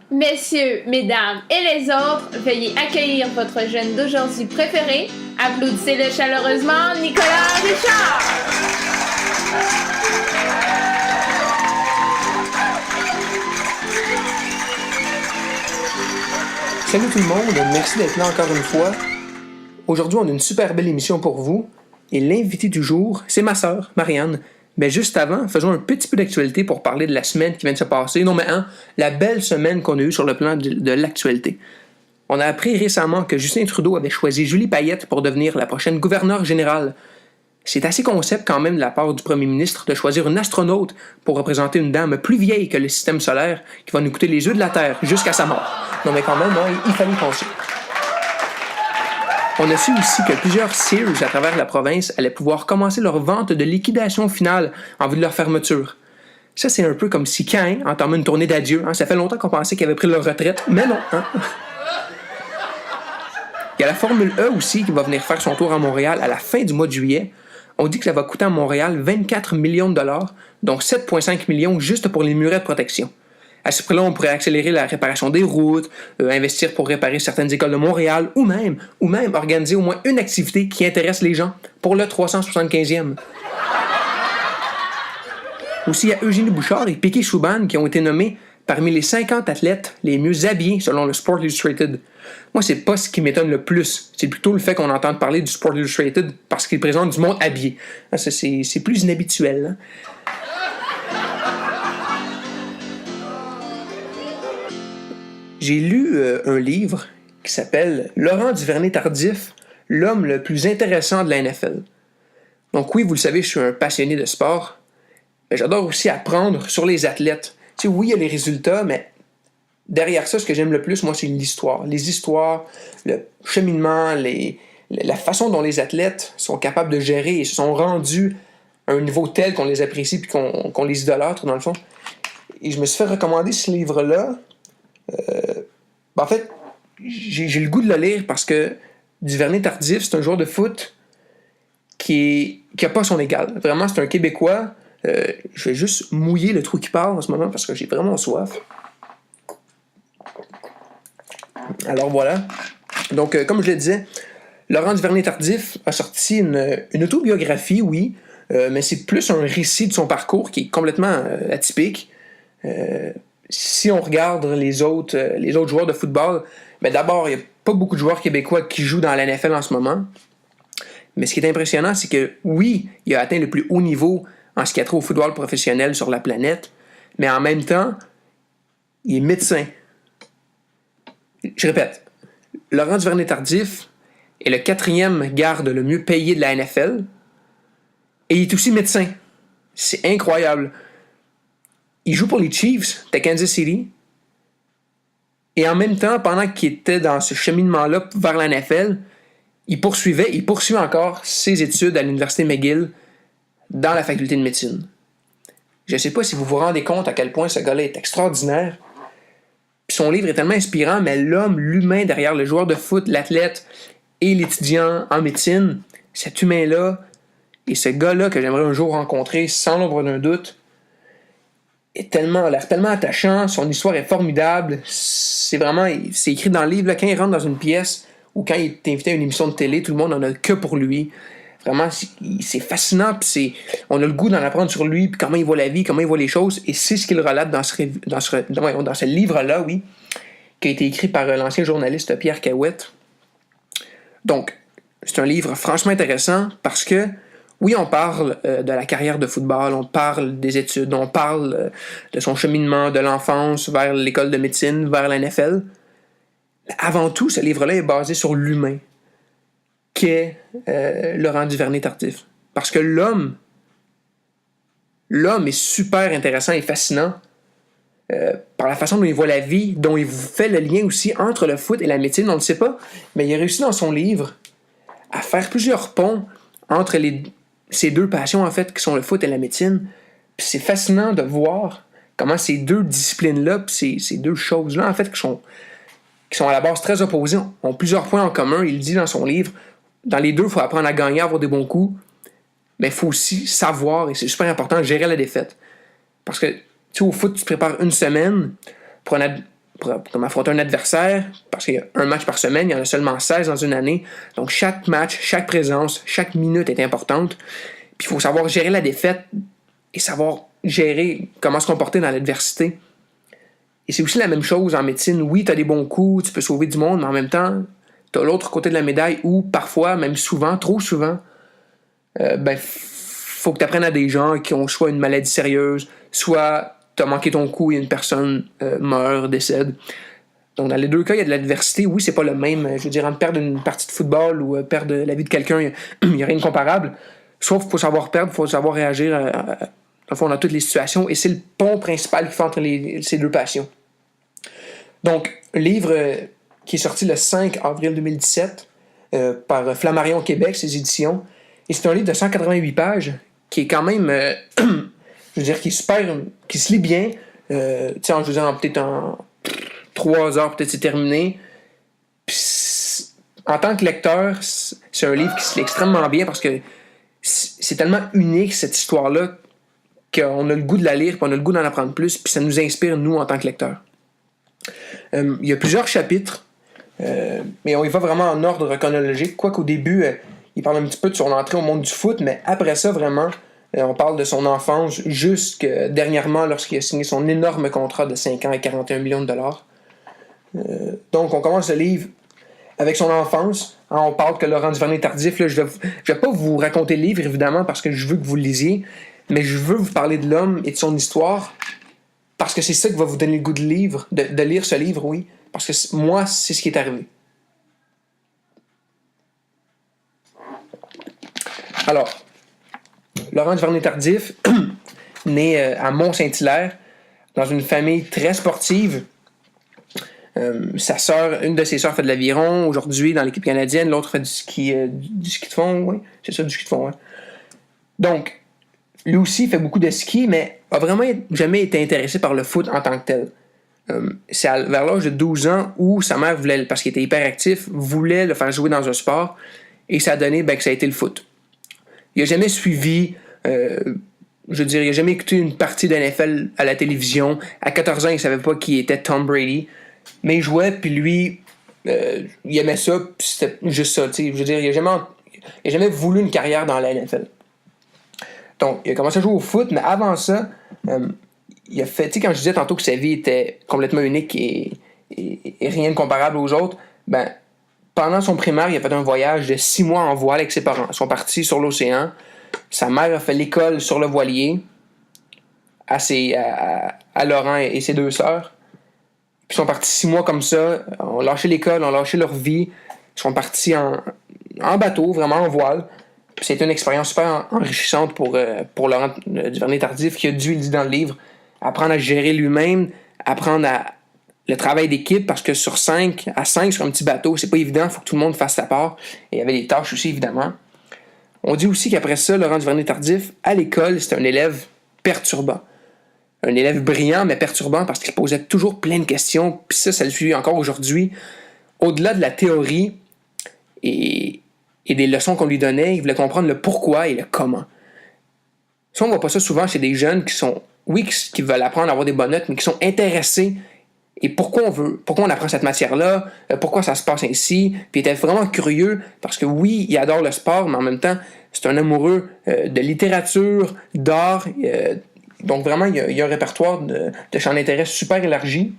Messieurs, mesdames et les autres, veuillez accueillir votre jeune d'aujourd'hui préféré. Applaudissez-le chaleureusement, Nicolas Richard! Salut tout le monde, merci d'être là encore une fois. Aujourd'hui, on a une super belle émission pour vous. Et l'invité du jour, c'est ma sœur, Marianne. Mais juste avant, faisons un petit peu d'actualité pour parler de la semaine qui vient de se passer. Non mais la belle semaine qu'on a eue sur le plan de l'actualité. On a appris récemment que Justin Trudeau avait choisi Julie Payette pour devenir la prochaine gouverneure générale. C'est assez concept quand même de la part du premier ministre de choisir une astronaute pour représenter une dame plus vieille que le système solaire qui va nous coûter les yeux de la Terre jusqu'à sa mort. Non mais quand même, il fallait penser. On a su aussi que plusieurs Sears à travers la province allaient pouvoir commencer leur vente de liquidation finale en vue de leur fermeture. Ça, c'est un peu comme si Cain entamait une tournée d'adieu. Ça fait longtemps qu'on pensait qu'ils avaient pris leur retraite, mais non. Il y a la Formule E aussi qui va venir faire son tour à Montréal à la fin du mois de juillet. On dit que ça va coûter à Montréal 24 millions de dollars, donc 7,5 millions juste pour les murets de protection. À ce prix-là, on pourrait accélérer la réparation des routes, investir pour réparer certaines écoles de Montréal, ou même organiser au moins une activité qui intéresse les gens pour le 375e. Aussi, il y a Eugénie Bouchard et Piquet Souban qui ont été nommés parmi les 50 athlètes les mieux habillés selon le Sport Illustrated. Moi, c'est pas ce qui m'étonne le plus. C'est plutôt le fait qu'on entende parler du Sport Illustrated parce qu'il présente du monde habillé. C'est plus inhabituel. J'ai lu un livre qui s'appelle Laurent Duvernay-Tardif, l'homme le plus intéressant de la NFL. Donc oui, vous le savez, je suis un passionné de sport, mais j'adore aussi apprendre sur les athlètes. Tu sais, oui, il y a les résultats, mais derrière ça, ce que j'aime le plus, moi, c'est l'histoire. Les histoires, le cheminement, la façon dont les athlètes sont capables de gérer et se sont rendus à un niveau tel qu'on les apprécie et qu'on les idolâtre, dans le fond. Et je me suis fait recommander ce livre-là. En fait, j'ai le goût de le lire parce que Duvernay-Tardif, c'est un joueur de foot qui a pas son égal. Vraiment, c'est un Québécois. Je vais juste mouiller le trou qui parle en ce moment parce que j'ai vraiment soif. Alors voilà. Donc, comme je le disais, Laurent Duvernay-Tardif a sorti une autobiographie, oui, mais c'est plus un récit de son parcours qui est complètement atypique. Si on regarde les autres joueurs de football, d'abord, il n'y a pas beaucoup de joueurs québécois qui jouent dans la NFL en ce moment. Mais ce qui est impressionnant, c'est que oui, il a atteint le plus haut niveau en ce qui a trait au football professionnel sur la planète, mais en même temps, il est médecin. Je répète, Laurent Duvernay-Tardif est le 4e garde le mieux payé de la NFL et il est aussi médecin. C'est incroyable. Il joue pour les Chiefs de Kansas City. Et en même temps, pendant qu'il était dans ce cheminement-là vers la NFL, il poursuit encore ses études à l'Université McGill dans la faculté de médecine. Je ne sais pas si vous vous rendez compte à quel point ce gars-là est extraordinaire. Puis son livre est tellement inspirant, mais l'humain derrière le joueur de foot, l'athlète et l'étudiant en médecine, cet humain-là et ce gars-là que j'aimerais un jour rencontrer sans l'ombre d'un doute, a l'air tellement attachant, son histoire est formidable, c'est écrit dans le livre, là, quand il rentre dans une pièce ou quand il est invité à une émission de télé, tout le monde en a que pour lui. Vraiment, c'est fascinant, puis on a le goût d'en apprendre sur lui, puis comment il voit la vie, comment il voit les choses, et c'est ce qu'il relate dans ce livre-là, oui, qui a été écrit par l'ancien journaliste Pierre Cahouette. Donc, c'est un livre franchement intéressant parce que oui, on parle de la carrière de football, on parle des études, on parle de son cheminement de l'enfance vers l'école de médecine, vers la NFL. Mais avant tout, ce livre-là est basé sur l'humain qu'est Laurent Duvernay-Tardif. Parce que l'homme est super intéressant et fascinant par la façon dont il voit la vie, dont il fait le lien aussi entre le foot et la médecine, on ne le sait pas, mais il a réussi dans son livre à faire plusieurs ponts entre ces deux passions, en fait, qui sont le foot et la médecine. Puis c'est fascinant de voir comment ces deux disciplines-là, puis ces deux choses-là, en fait, qui sont à la base très opposées, ont plusieurs points en commun. Il dit dans son livre, dans les deux, il faut apprendre à gagner, à avoir des bons coups, mais il faut aussi savoir, et c'est super important, gérer la défaite. Parce que, tu sais, au foot, tu te prépares une semaine pour comme affronter un adversaire, parce qu'il y a un match par semaine, il y en a seulement 16 dans une année. Donc chaque match, chaque présence, chaque minute est importante. Puis il faut savoir gérer la défaite et savoir gérer comment se comporter dans l'adversité. Et c'est aussi la même chose en médecine. Oui, tu as des bons coups, tu peux sauver du monde, mais en même temps, tu as l'autre côté de la médaille où parfois, même souvent, trop souvent, faut que tu apprennes à des gens qui ont soit une maladie sérieuse, soit tu as manqué ton coup et une personne meurt, décède. Donc dans les deux cas, il y a de l'adversité. Oui, c'est pas le même. Je veux dire, entre perdre une partie de football ou perdre la vie de quelqu'un, il n'y a rien de comparable. Sauf qu'il faut savoir perdre, il faut savoir réagir dans toutes les situations. Et c'est le pont principal qui fait entre ces deux passions. Donc, un livre qui est sorti le 5 avril 2017 par Flammarion Québec, ses éditions. Et c'est un livre de 188 pages qui est quand même, je veux dire, qui est super, qui se lit bien. Tu sais, je veux dire, peut-être en 3 heures, peut-être c'est terminé. Puis, en tant que lecteur, c'est un livre qui se lit extrêmement bien parce que c'est tellement unique, cette histoire-là, qu'on a le goût de la lire, puis on a le goût d'en apprendre plus, puis ça nous inspire, nous, en tant que lecteurs. Il y a plusieurs chapitres, mais on y va vraiment en ordre chronologique, quoiqu'au début, il parle un petit peu de son entrée au monde du foot, mais après ça, vraiment, on parle de son enfance jusque dernièrement, lorsqu'il a signé son énorme contrat de 5 ans et 41 millions de dollars. Donc, on commence le livre avec son enfance. On parle que Laurent Duvernay-Tardif, là, je vais pas vous raconter le livre, évidemment, parce que je veux que vous le lisiez, mais je veux vous parler de l'homme et de son histoire, parce que c'est ça qui va vous donner le goût de lire ce livre, oui. Parce que moi, c'est ce qui est arrivé. Alors, Laurent Duvernay-Tardif, né à Mont-Saint-Hilaire, dans une famille très sportive. Sa sœur, une de ses sœurs fait de l'aviron aujourd'hui dans l'équipe canadienne, l'autre fait du ski de fond, oui. C'est ça, du ski de fond, ouais. Donc, lui aussi, il fait beaucoup de ski, mais a vraiment jamais été intéressé par le foot en tant que tel. C'est vers l'âge de 12 ans où sa mère voulait, parce qu'il était hyperactif, voulait le faire jouer dans un sport, et ça a donné que ça a été le foot. Il n'a jamais suivi, je veux dire, il n'a jamais écouté une partie de NFL à la télévision. À 14 ans, il ne savait pas qui était Tom Brady, mais il jouait, puis lui, il aimait ça, puis c'était juste ça. Je veux dire, il n'a jamais voulu une carrière dans la NFL. Donc, il a commencé à jouer au foot, mais avant ça, il a fait, tu sais, quand je disais tantôt que sa vie était complètement unique et rien de comparable aux autres, pendant son primaire, il a fait un voyage de 6 mois en voile avec ses parents. Ils sont partis sur l'océan. Sa mère a fait l'école sur le voilier à Laurent et ses 2 sœurs. Puis ils sont partis 6 mois comme ça, ont lâché l'école, ont lâché leur vie. Ils sont partis en bateau, vraiment en voile. C'est une expérience super enrichissante pour Laurent Duvernay-Tardif, qui a dû, il dit dans le livre, apprendre à gérer lui-même, apprendre le travail d'équipe, parce que sur 5 sur un petit bateau, c'est pas évident, il faut que tout le monde fasse sa part. Et il y avait des tâches aussi, évidemment. On dit aussi qu'après ça, Laurent Duvernay-Tardif, à l'école, c'était un élève perturbant. Un élève brillant, mais perturbant, parce qu'il posait toujours plein de questions, puis ça le suit encore aujourd'hui. Au-delà de la théorie et des leçons qu'on lui donnait, il voulait comprendre le pourquoi et le comment. Ça, on voit pas ça souvent chez des jeunes qui veulent apprendre à avoir des bonnes notes, mais qui sont intéressés. Et pourquoi on apprend cette matière-là, pourquoi ça se passe ainsi, puis il était vraiment curieux, parce que oui, il adore le sport, mais en même temps, c'est un amoureux de littérature, d'art, donc vraiment, il y a un répertoire de champs d'intérêt super élargi.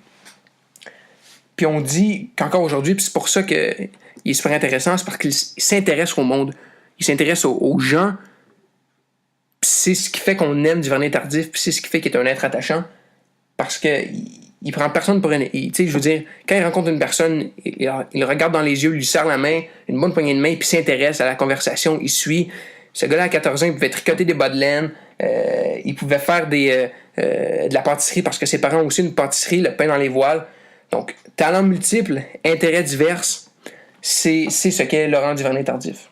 Puis on dit qu'encore aujourd'hui, puis c'est pour ça qu'il est super intéressant, c'est parce qu'il s'intéresse au monde, il s'intéresse aux gens, puis c'est ce qui fait qu'on aime Duvernay-Tardif, puis c'est ce qui fait qu'il est un être attachant, parce que il prend personne pour une... Tu sais, je veux dire, quand il rencontre une personne, il le regarde dans les yeux, il lui serre la main, une bonne poignée de main, puis s'intéresse à la conversation, il suit. Ce gars-là, à 14 ans, il pouvait tricoter des bas de laine, il pouvait faire de la pâtisserie, parce que ses parents ont aussi une pâtisserie, le pain dans les voiles. Donc, talents multiples, intérêts divers, c'est ce qu'est Laurent Duvernay-Tardif.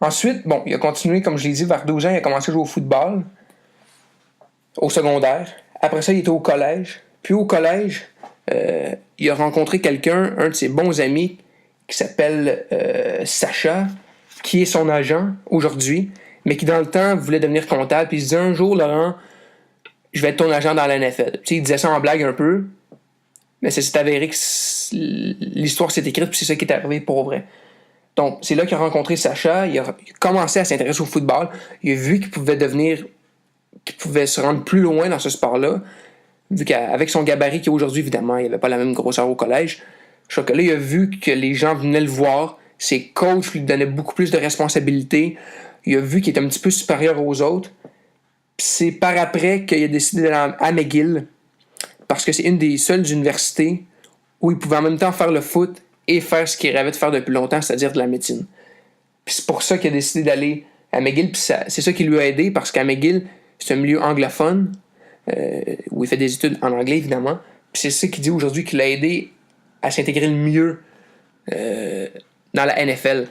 Ensuite, il a continué, comme je l'ai dit, vers 12 ans, il a commencé à jouer au football, au secondaire. Après ça, il était au collège. Puis au collège, il a rencontré quelqu'un, un de ses bons amis, qui s'appelle Sacha, qui est son agent aujourd'hui, mais qui dans le temps voulait devenir comptable. Puis il se dit un jour, Laurent, je vais être ton agent dans la NFL. Tu sais, il disait ça en blague un peu, mais c'est avéré que l'histoire s'est écrite, puis c'est ça qui est arrivé pour vrai. Donc, c'est là qu'il a rencontré Sacha, il a commencé à s'intéresser au football, il a vu qu'il pouvait se rendre plus loin dans ce sport-là, vu qu'avec son gabarit qu'il a aujourd'hui, évidemment, il n'avait pas la même grosseur au collège. Je crois que là, il a vu que les gens venaient le voir, ses coachs lui donnaient beaucoup plus de responsabilités, il a vu qu'il était un petit peu supérieur aux autres. Puis c'est par après qu'il a décidé d'aller à McGill, parce que c'est une des seules universités où il pouvait en même temps faire le foot et faire ce qu'il rêvait de faire depuis longtemps, c'est-à-dire de la médecine. Puis c'est pour ça qu'il a décidé d'aller à McGill, puis c'est ça qui lui a aidé, parce qu'à McGill, c'est un milieu anglophone, où il fait des études en anglais, évidemment. Puis c'est ça qu'il dit aujourd'hui qui l'a aidé à s'intégrer le mieux dans la NFL.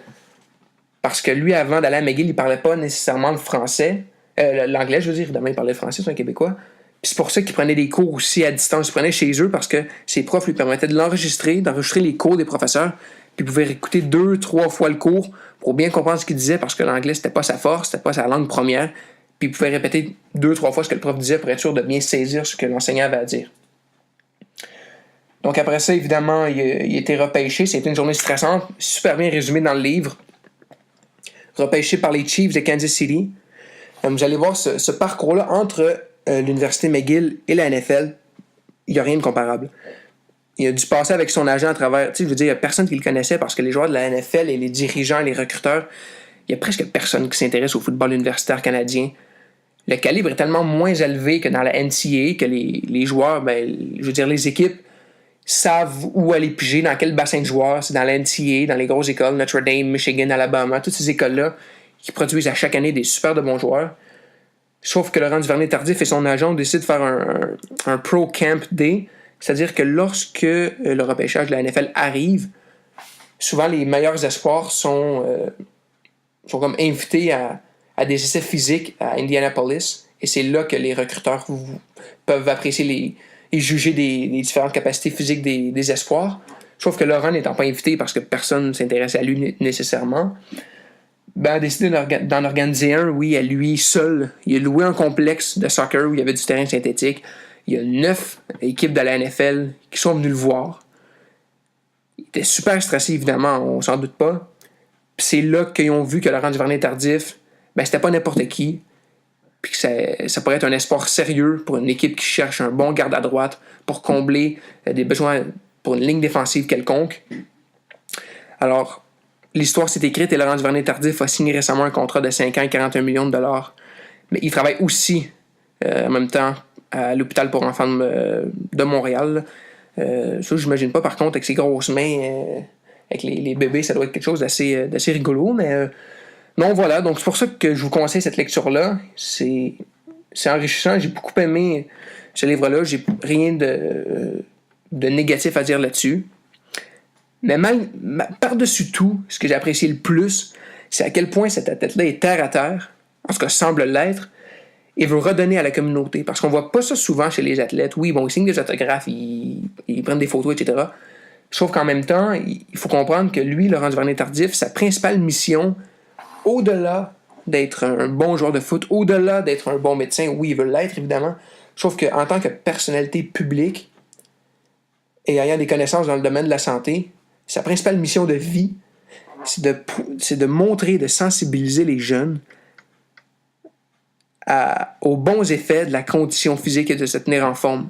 Parce que lui, avant d'aller à McGill, il parlait pas nécessairement le français. L'anglais, je veux dire, évidemment, il parlait le français, c'est un Québécois. Puis c'est pour ça qu'il prenait des cours aussi à distance. Il prenait chez eux parce que ses profs lui permettaient de d'enregistrer les cours des professeurs. Puis il pouvait écouter 2-3 fois le cours pour bien comprendre ce qu'il disait, parce que l'anglais, c'était pas sa force, c'était pas sa langue première. Puis il pouvait répéter 2-3 fois ce que le prof disait pour être sûr de bien saisir ce que l'enseignant avait à dire. Donc après ça, évidemment, il a été repêché. C'était une journée stressante, super bien résumé dans le livre. Repêché par les Chiefs de Kansas City. Vous allez voir ce parcours-là entre l'université McGill et la NFL. Il n'y a rien de comparable. Il a dû passer avec son agent à travers... Tu sais, je veux dire, il n'y a personne qui le connaissait, parce que les joueurs de la NFL et les dirigeants et les recruteurs, il n'y a presque personne qui s'intéresse au football universitaire canadien. Le calibre est tellement moins élevé que dans la NCAA, que les joueurs, je veux dire, les équipes savent où aller piger, dans quel bassin de joueurs. C'est dans la NCAA, dans les grosses écoles, Notre Dame, Michigan, Alabama, toutes ces écoles-là qui produisent à chaque année des super de bons joueurs. Sauf que Laurent Duvernay-Tardif et son agent décident de faire un Pro Camp Day, c'est-à-dire que lorsque le repêchage de la NFL arrive, souvent les meilleurs espoirs sont comme invités à des essais physiques à Indianapolis, et c'est là que les recruteurs peuvent apprécier et juger des différentes capacités physiques des espoirs. Sauf que Laurent n'étant pas invité parce que personne ne s'intéresse à lui nécessairement, a décidé d'en organiser un, oui, à lui seul. Il a loué un complexe de soccer où il y avait du terrain synthétique. Il y a 9 équipes de la NFL qui sont venues le voir. Il était super stressé, évidemment, on s'en doute pas. Puis c'est là qu'ils ont vu que Laurent Duvernay-Tardif, c'était pas n'importe qui, puis que ça pourrait être un espoir sérieux pour une équipe qui cherche un bon garde à droite pour combler des besoins pour une ligne défensive quelconque. Alors, l'histoire s'est écrite et Laurent Duvernay-Tardif a signé récemment un contrat de 5 ans et 41 millions de dollars. Mais il travaille aussi, en même temps, à l'hôpital pour enfants de Montréal. Ça, j'imagine pas, par contre, avec ses grosses mains, avec les bébés, ça doit être quelque chose d'assez rigolo, mais... non, voilà, donc c'est pour ça que je vous conseille cette lecture-là. C'est enrichissant, j'ai beaucoup aimé ce livre-là, j'ai rien de négatif à dire là-dessus. Mais par-dessus tout, ce que j'ai apprécié le plus, c'est à quel point cet athlète-là est terre à terre, en tout cas semble l'être, et veut redonner à la communauté. Parce qu'on voit pas ça souvent chez les athlètes. Oui, bon, ils signent des autographes, ils prennent des photos, etc. Sauf qu'en même temps, il faut comprendre que lui, Laurent Duvernay-Tardif, sa principale mission, au-delà d'être un bon joueur de foot, au-delà d'être un bon médecin, oui, il veut l'être, évidemment, sauf qu'en tant que personnalité publique et ayant des connaissances dans le domaine de la santé, sa principale mission de vie, c'est de montrer, de sensibiliser les jeunes aux bons effets de la condition physique et de se tenir en forme,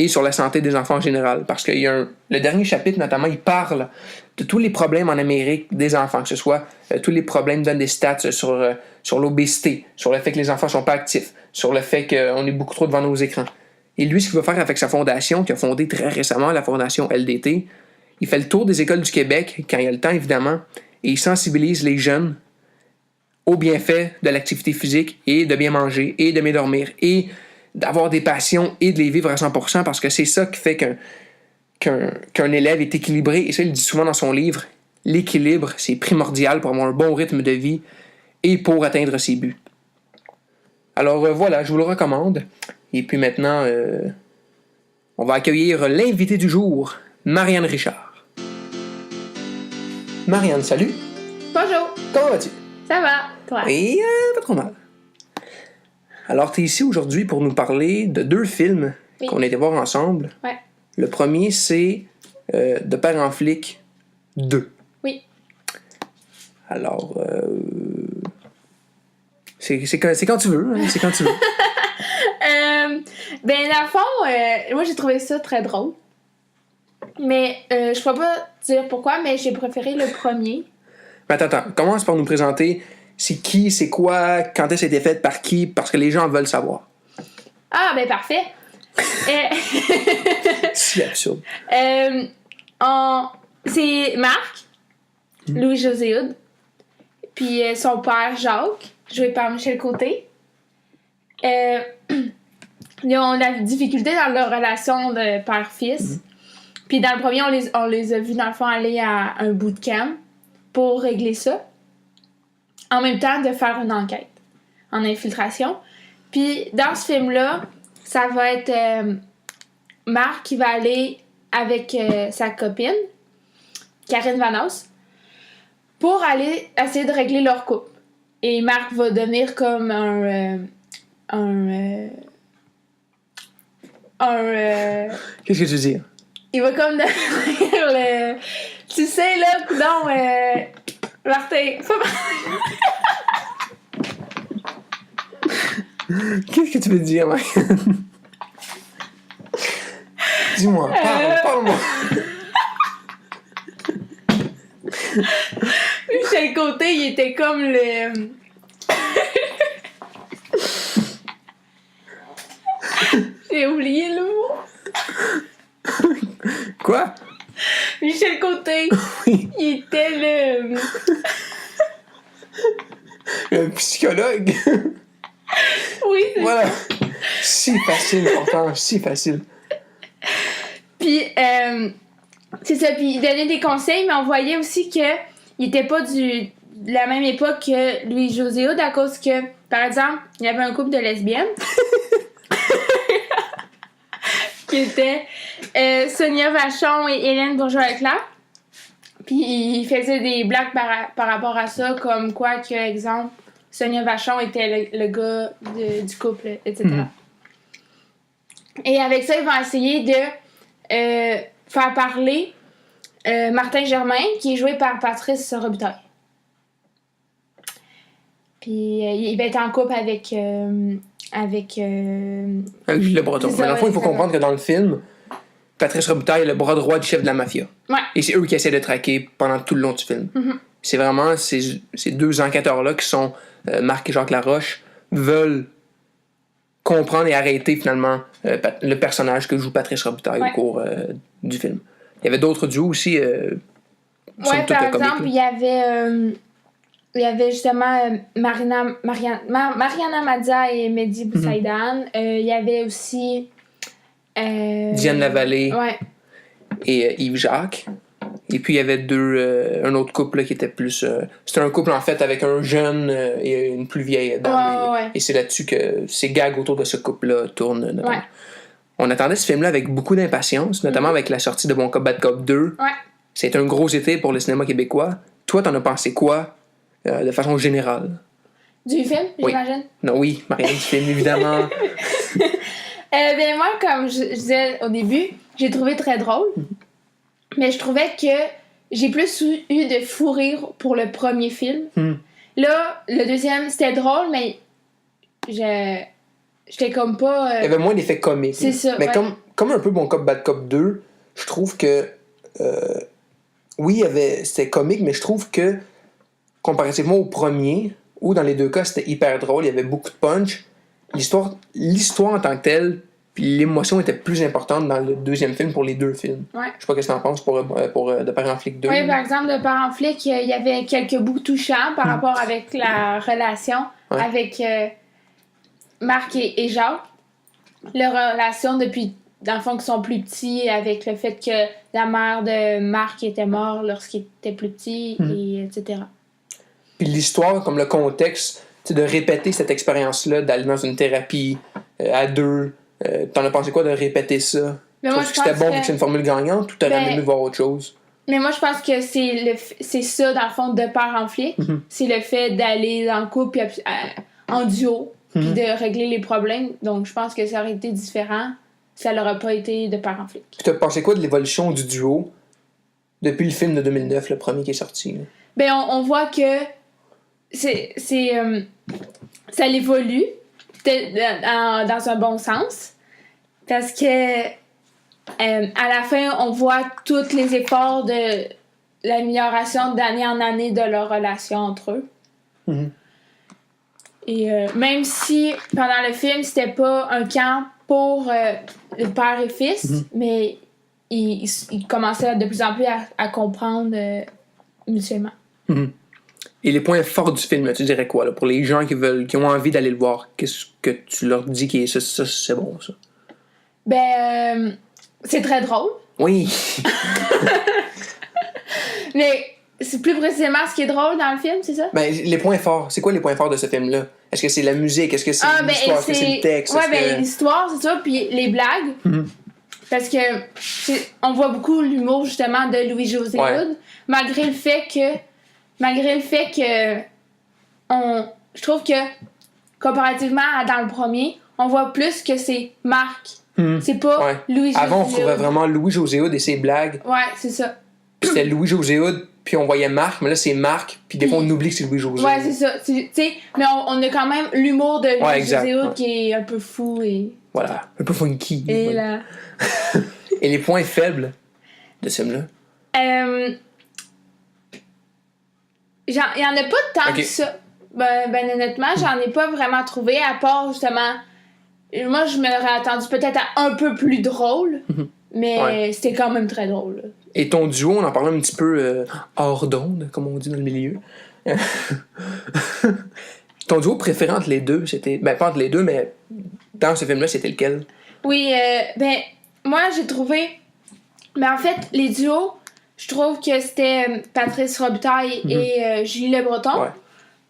et sur la santé des enfants en général. Parce que le dernier chapitre, notamment, il parle de tous les problèmes en Amérique des enfants, que ce soit tous les problèmes, donne des stats sur l'obésité, sur le fait que les enfants ne sont pas actifs, sur le fait qu'on est beaucoup trop devant nos écrans. Et lui, ce qu'il veut faire avec sa fondation, qui a fondé très récemment la fondation LDT, il fait le tour des écoles du Québec, quand il a le temps, évidemment, et il sensibilise les jeunes aux bienfaits de l'activité physique, et de bien manger, et de bien dormir, et d'avoir des passions, et de les vivre à 100%, parce que c'est ça qui fait qu'un élève est équilibré. Et ça, il le dit souvent dans son livre, l'équilibre, c'est primordial pour avoir un bon rythme de vie et pour atteindre ses buts. Alors voilà, je vous le recommande. Et puis maintenant, on va accueillir l'invité du jour, Marianne Richard. Marianne, salut. Bonjour. Comment vas-tu? Ça va, toi? Oui, pas trop mal. Alors, tu es ici aujourd'hui pour nous parler de 2 films qu'on a été voir ensemble. Ouais. Le premier, c'est De Père en flic 2. Oui. Alors, c'est quand tu veux. Hein, c'est quand tu veux. Ben, dans le fond, moi, j'ai trouvé ça très drôle. Mais je pourrais pas dire pourquoi, mais j'ai préféré le premier. Mais attends. Commence par nous présenter c'est qui, c'est quoi, quand est-ce que c'était fait, par qui, parce que les gens veulent savoir. Ah, ben, parfait. C'est absurde. C'est Marc, Louis-José Hood, puis son père Jacques, joué par Michel Côté. Ils ont de la difficulté dans leur relation de père-fils. Puis dans le premier, on les a vus dans le fond aller à un bootcamp pour régler ça. En même temps de faire une enquête en infiltration. Puis dans ce film-là, ça va être Marc qui va aller avec sa copine, Karine Vanasse, pour aller essayer de régler leur couple. Et Marc va devenir comme Qu'est-ce que tu veux dire? il va comme devenir le... Tu sais, là, coudonc, Martin... Qu'est-ce que tu veux dire, Marianne? Dis-moi, parle-moi. Michel Côté, il était comme le... J'ai oublié le mot. Quoi? Michel Côté, Oui. il était le... Un psychologue. Oui, c'est Voilà. Si facile, pourtant, si facile. Puis, c'est ça. Puis, il donnait des conseils, mais on voyait aussi qu'il était pas de la même époque que Louis-José Hood, à cause que, par exemple, il y avait un couple de lesbiennes qui étaient Sonia Vachon et Hélène Bourgeois-Leclerc. Puis, il faisait des blagues par rapport à ça, comme quoi que, exemple, Sonia Vachon était le gars du couple, etc. Et avec ça, ils vont essayer de faire parler Martin Germain, qui est joué par Patrice Robitaille. Puis il va être en couple avec Gilles Breton. C'est ça, Mais dans le fond, ouais, il faut c'est ça. comprendre que dans le film, Patrice Robitaille est le bras droit du chef de la mafia. Ouais. Et c'est eux qui essaient de traquer pendant tout le long du film. C'est vraiment ces 2 enquêteurs-là qui sont Marc et Jacques Laroche, veulent comprendre et arrêter finalement le personnage que joue Patrice Robitaille au cours du film. Il y avait d'autres duos aussi. Ouais, par exemple, il y avait justement Mariana Mazza et Mehdi Boussaïdan. Il y avait aussi Diane Lavallée et Yves Jacques. Et puis il y avait un autre couple là, qui était plus... c'était un couple en fait avec un jeune et une plus vieille dame. Et c'est là-dessus que ces gags autour de ce couple-là tournent notamment. Ouais. On attendait ce film-là avec beaucoup d'impatience, notamment avec la sortie de Bon Cop Bad Cop 2. Ouais. C'est un gros été pour le cinéma québécois. Toi, t'en as pensé quoi de façon générale? Du film, j'imagine? Non, oui, Marianne, du film, évidemment. Ben moi, comme je disais au début, j'ai trouvé très drôle. Mais je trouvais que j'ai plus eu de fou rire pour le premier film. Là, le deuxième, c'était drôle, mais j'étais comme pas... Il y avait moins d'effets comiques. C'est ça, mais comme un peu Bon Cop Bad Cop 2, je trouve que... oui, c'était comique, mais je trouve que comparativement au premier, où dans les 2 cas, c'était hyper drôle, il y avait beaucoup de punch, l'histoire en tant que telle, puis l'émotion était plus importante dans le deuxième film pour les 2 films. Ouais. Je sais pas ce que t'en penses pour De Père en flic 2. Oui, par exemple, de Père en flic, il y avait quelques bouts touchants par rapport avec la relation avec Marc et Jacques. Leur relation depuis, dans le fond, qu'ils sont plus petits, avec le fait que la mère de Marc était morte lorsqu'il était plus petit, et etc. Puis l'histoire, comme le contexte, de répéter cette expérience-là, d'aller dans une thérapie à 2, t'en as pensé quoi de répéter ça? Mais moi, je que c'était pense bon que... vu que c'est une formule gagnante ou t'aurais aimé voir autre chose? Mais moi, je pense que c'est ça, dans le fond, de Père en flic. C'est le fait d'aller dans le couple en duo. puis de régler les problèmes. Donc, je pense que ça aurait été différent. Ça n'aurait pas été de père en flic. Tu as pensé quoi de l'évolution du duo depuis le film de 2009, le premier qui est sorti? Là? Ben, on voit que ça évolue dans un bon sens. Parce que à la fin, on voit tous les efforts de l'amélioration d'année en année de leur relation entre eux. Mm-hmm. Et même si pendant le film, c'était pas un camp pour le père et fils, mais ils commençaient de plus en plus à comprendre mutuellement. Mm-hmm. Et les points forts du film, là, tu dirais quoi là, pour les gens qui ont envie d'aller le voir? Qu'est-ce que tu leur dis qui est ça c'est bon, ça? Ben, c'est très drôle. Oui! Mais c'est plus précisément ce qui est drôle dans le film, c'est ça? Ben, les points forts. C'est quoi les points forts de ce film-là? Est-ce que c'est la musique? Est-ce que c'est l'histoire? Est-ce que c'est le texte? Ouais, ben, l'histoire, c'est ça. Puis les blagues. Mm-hmm. Parce que on voit beaucoup l'humour, justement, de Louis-José Hood. Malgré le fait que je trouve que, comparativement à dans le premier, on voit plus que c'est Marc. C'est pas Louis-José Hood. Avant, on trouvait vraiment Louis-José Hood et ses blagues. Ouais, c'est ça. Puis c'était Louis-José Hood, puis on voyait Marc, mais là, c'est Marc, puis des fois, on oublie que c'est Louis-José. Ouais, c'est ça. Mais on a quand même l'humour de Louis-José Hood qui est un peu fou et... Voilà, un peu funky. Et là... Et les points faibles de ce film-là? Il y en a pas tant que ça. Ben honnêtement, j'en ai pas vraiment trouvé, à part justement... Moi, je m'aurais attendu peut-être à un peu plus drôle, mais c'était quand même très drôle. Là. Et ton duo, on en parlait un petit peu hors d'onde, comme on dit dans le milieu. Ton duo préféré entre les deux, c'était... Ben, pas entre les deux, mais dans ce film-là, c'était lequel? Oui, ben, moi, j'ai trouvé... Ben, en fait, les duos, je trouve que c'était Patrice Robitaille et Julie Le Breton. Ouais.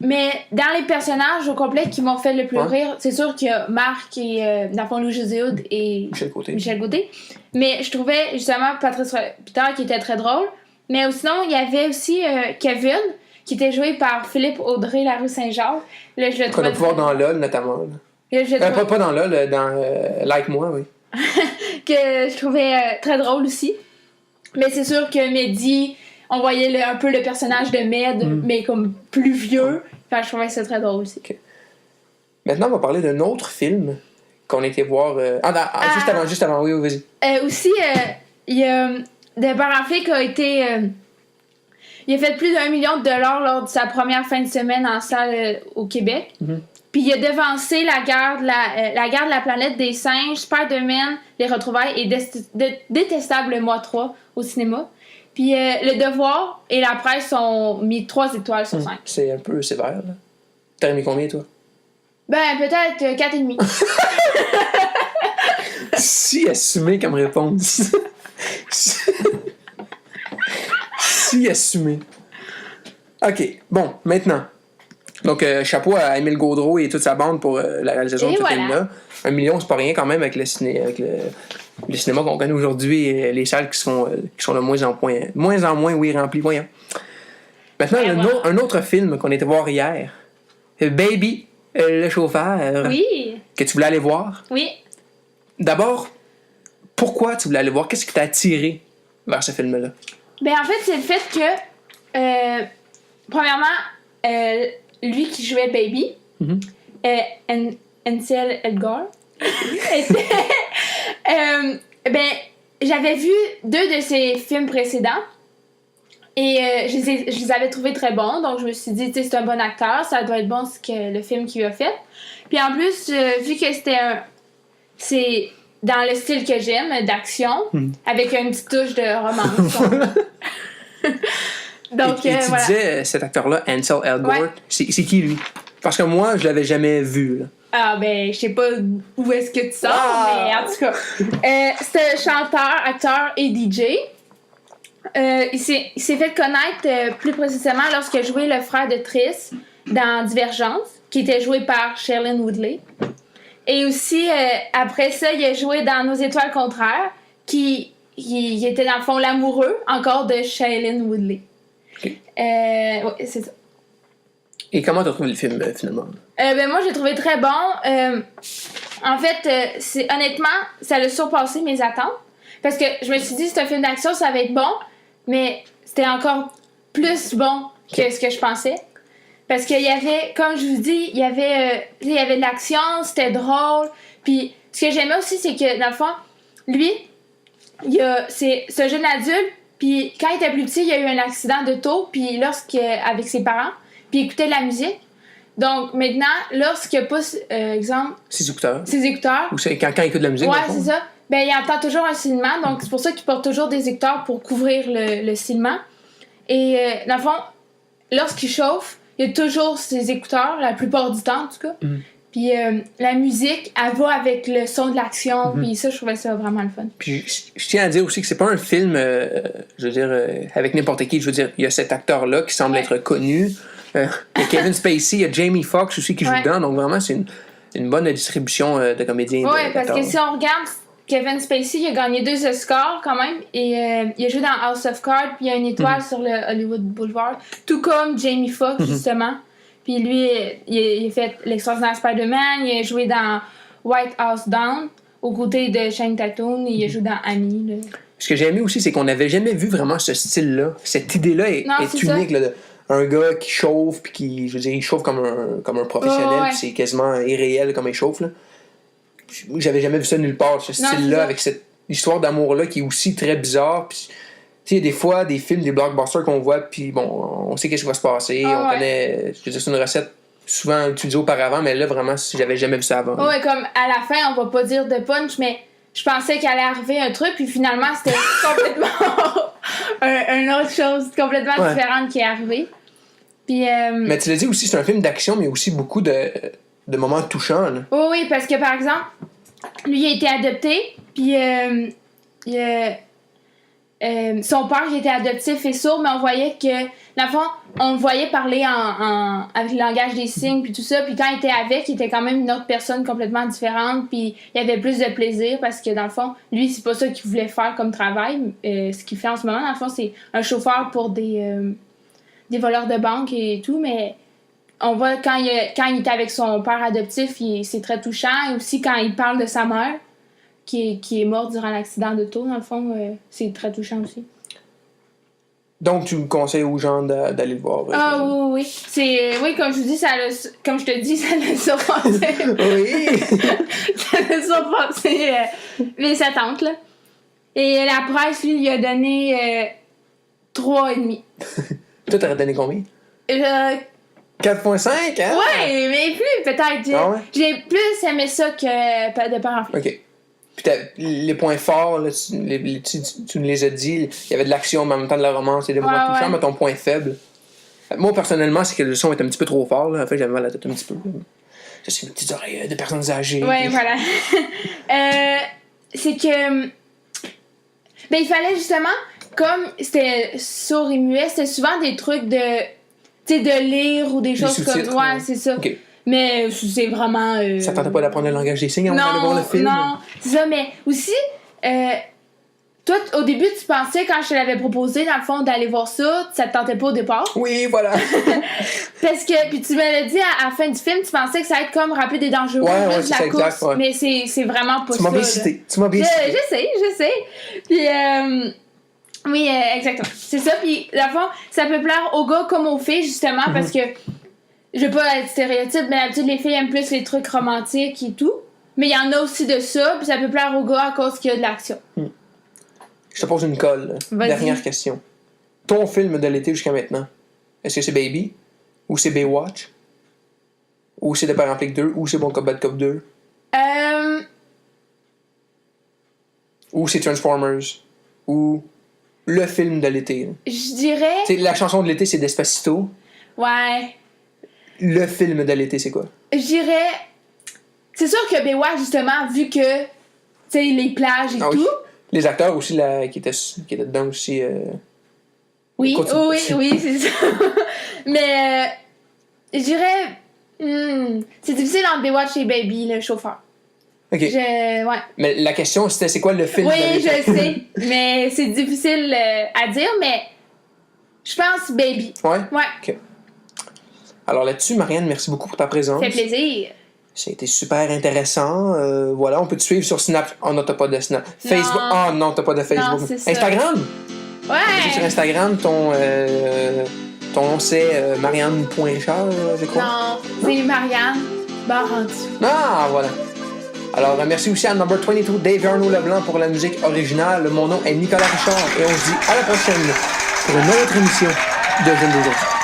Mais dans les personnages au complet qui m'ont fait le plus rire, c'est sûr qu'il y a Marc et dans le fond Louis-José Hood et Michel Gauthier. Mais je trouvais justement Patrice Robitaille qui était très drôle. Mais sinon, il y avait aussi Kevin, qui était joué par Philippe Audrey Larue Saint-Jacques. Là, je le trouvais. Qu'on a pu voir dans LOL notamment. Là, pas dans LOL, dans Like Moi, oui. Que je trouvais très drôle aussi. Mais c'est sûr que Mehdi, on voyait un peu le personnage de Med, mais comme plus vieux. Enfin, je trouvais ça très drôle aussi. Okay. Maintenant, on va parler d'un autre film qu'on a été voir... Juste avant, oui, vas-y. Aussi, il y a... De Père en flic a été... il a fait plus d'1 million de dollars lors de sa première fin de semaine en salle au Québec. Puis il a devancé la guerre de la planète des singes, Spider-Man, Les Retrouvailles et Détestable le mois 3 au cinéma. Puis Le Devoir et La Presse ont mis 3 étoiles sur 5. C'est un peu sévère, là. T'as mis combien, toi? Ben, peut-être 4,5. Si assumé comme réponse. Si assumé. OK, bon, maintenant. Donc, chapeau à Émile Gaudreau et toute sa bande pour la réalisation de ce film-là. 1 million, c'est pas rien quand même avec le cinéma qu'on connaît aujourd'hui et les salles qui sont de moins en moins remplies. Voyons. Maintenant, un autre film qu'on était voir hier. Baby, le chauffeur. Oui. Que tu voulais aller voir. Oui. D'abord, pourquoi tu voulais aller voir? Qu'est-ce qui t'a attiré vers ce film-là? Ben, en fait, c'est le fait que, premièrement, lui qui jouait Baby, Ansel Elgort, ben, j'avais vu 2 de ses films précédents et je les avais trouvés très bons, donc je me suis dit, tu sais, c'est un bon acteur, ça doit être bon le film qu'il a fait. Puis en plus, vu que c'est dans le style que j'aime, d'action, avec une petite touche de romance. Donc, et tu disais, cet acteur-là, Ansel Elgort, c'est qui lui? Parce que moi, je l'avais jamais vu. Là. Ah, ben, je sais pas où est-ce que tu sors, mais en tout cas. C'est chanteur, acteur et DJ. Il s'est fait connaître plus précisément lorsqu'il a joué le frère de Triss dans Divergence, qui était joué par Shailene Woodley. Et aussi, après ça, il a joué dans Nos étoiles contraires, qui était dans le fond l'amoureux encore de Shailene Woodley. Okay. Ouais, c'est ça. Et comment t'as trouvé le film, finalement? Ben moi, j'ai trouvé très bon. En fait, c'est honnêtement, ça a surpassé mes attentes. Parce que je me suis dit, c'est un film d'action, ça va être bon. Mais c'était encore plus bon que ce que je pensais. Parce qu'il y avait, comme je vous dis, il y avait de l'action, c'était drôle. Puis ce que j'aimais aussi, c'est que, dans le fond, lui, c'est un jeune adulte. Puis quand il était plus petit, il y a eu un accident d'auto. Puis avec ses parents, puis il écoutait de la musique. Donc maintenant, lorsqu'il pousse, exemple... Ses écouteurs. Ou c'est quand il écoute de la musique, ouais, c'est ça. Ben, il entend toujours un sifflement. Donc c'est pour ça qu'il porte toujours des écouteurs pour couvrir le sifflement. Et dans le fond, lorsqu'il chauffe, il y a toujours ses écouteurs, la plupart du temps en tout cas. Puis la musique, elle va avec le son de l'action. Puis ça, je trouvais ça vraiment le fun. Puis je tiens à dire aussi que c'est pas un film, je veux dire, avec n'importe qui. Je veux dire, il y a cet acteur-là qui semble être connu. Il y a Kevin Spacey, il y a Jamie Foxx aussi qui joue dedans. Donc vraiment, c'est une bonne distribution de comédiens. Oui, parce que si on regarde, Kevin Spacey, il a gagné 2 Oscars quand même. Et il a joué dans House of Cards. Puis il a une étoile sur le Hollywood Boulevard. Tout comme Jamie Foxx, justement. Puis lui, il a fait l'extraordinaire Spider-Man, il a joué dans White House Down, aux côtés de Shane Tatum, il a joué dans Annie. Là. Ce que j'ai aimé aussi, c'est qu'on n'avait jamais vu vraiment ce style-là. Cette idée-là est unique. Là, un gars qui chauffe, puis qui, je veux dire, il chauffe comme un professionnel, puis c'est quasiment irréel comme il chauffe. Là. J'avais jamais vu ça nulle part, ce style-là, avec cette histoire d'amour-là qui est aussi très bizarre. Puis, tu sais, des fois, des films, des blockbusters qu'on voit, puis bon, on sait qu'est-ce qui va se passer, on connaît, je veux dire, c'est une recette souvent utilisée auparavant, mais là, vraiment, j'avais jamais vu ça avant. Ouais, comme à la fin, on va pas dire de punch, mais je pensais qu'il allait arriver un truc, puis finalement, c'était complètement une autre chose complètement différente qui est arrivée. Puis, mais tu l'as dit aussi, c'est un film d'action, mais aussi beaucoup de moments touchants. Là. Oui, parce que par exemple, lui, il a été adopté, puis son père qui était adoptif et sourd, mais on voyait que, dans le fond, on le voyait parler avec le langage des signes puis tout ça, puis quand il était avec, il était quand même une autre personne complètement différente, puis il avait plus de plaisir parce que dans le fond, lui, c'est pas ça qu'il voulait faire comme travail. Ce qu'il fait en ce moment, dans le fond, c'est un chauffeur pour des voleurs de banque et tout, mais on voit quand il est avec son père adoptif, c'est très touchant, et aussi quand il parle de sa mère qui est morte durant l'accident d'auto, dans le fond, c'est très touchant aussi. Donc, tu me conseilles aux gens d'aller le voir? Ah oui. Oui, comme je vous dis, comme je te dis, ça l'a surpassé. Oui! Ça l'a surpassé les attentes, là. Et la presse, lui, il a donné 3,5. Toi, t'aurais donné combien? 4,5, hein? Ouais, mais plus, peut-être. Ah ouais? J'ai plus aimé ça que de parents. OK. Puis les points forts, là, tu me les as dit, il y avait de l'action, mais en même temps de la romance et des moments touchants, mais ton point faible. Moi, personnellement, c'est que le son est un petit peu trop fort. Là. En fait, j'avais mal à la tête un petit peu. Je suis une petite oreille de personnes âgées. Ouais, voilà. C'est que... Ben, il fallait justement, comme c'était sourd et muet, c'était souvent des trucs de... Tu sais, de lire ou des choses comme... Ouais, c'est ça. Okay. Mais c'est vraiment... Ça tentait pas d'apprendre le langage des signes avant d'aller voir le film? Non, c'est ça, mais aussi, toi, au début, tu pensais, quand je te l'avais proposé, dans le fond, d'aller voir ça, ça te tentait pas au départ. Oui, voilà. Parce que, puis tu me l'as dit, à la fin du film, tu pensais que ça allait être comme Rapide et dangereux, ouais, de la course, exact, ouais. Mais c'est vraiment pas ça. Tu m'as bien cité. Je sais. Puis, oui, exactement. C'est ça, puis, dans le fond, ça peut plaire aux gars comme aux filles, justement, parce que je veux pas être stéréotype, mais d'habitude, les filles aiment plus les trucs romantiques et tout. Mais il y en a aussi de ça, puis ça peut plaire aux gars à cause qu'il y a de l'action. Je te pose une colle. Dernière question. Ton film de l'été jusqu'à maintenant, est-ce que c'est Baby? Ou c'est Baywatch? Ou c'est The Paralympics 2? Ou c'est Bon Cop Bad Cop 2? Ou c'est Transformers? Ou le film de l'été? Je dirais... T'sais, la chanson de l'été, c'est Despacito. Ouais. Le film de l'été, c'est quoi? Je dirais... C'est sûr que Baywatch, justement, vu que, tu sais, les plages et tout... Oui. Les acteurs aussi, là, qui étaient dedans aussi... Oui, c'est ça. Mais, je dirais... c'est difficile entre Baywatch et Baby, le chauffeur. OK. Ouais. Mais la question, c'était c'est quoi le film? Oui, je sais. Mais c'est difficile à dire, mais je pense Baby. Ouais? Ouais. OK. Alors là-dessus, Marianne, merci beaucoup pour ta présence. Ça fait plaisir. Ça a été super intéressant. Voilà, on peut te suivre sur Snap. Oh non, t'as pas de Snap. Facebook. Oh non, t'as pas de Facebook. Non, c'est ça. Instagram? Ouais! Sur Instagram, ton nom c'est Marianne.Richard, je crois. Non, c'est Marianne Barantu. Ah, voilà. Alors, merci aussi à Number 22, Dave Arnaud Leblanc pour la musique originale. Mon nom est Nicolas Richard et on se dit à la prochaine pour une autre émission de Jeunes d'aujourd'hui.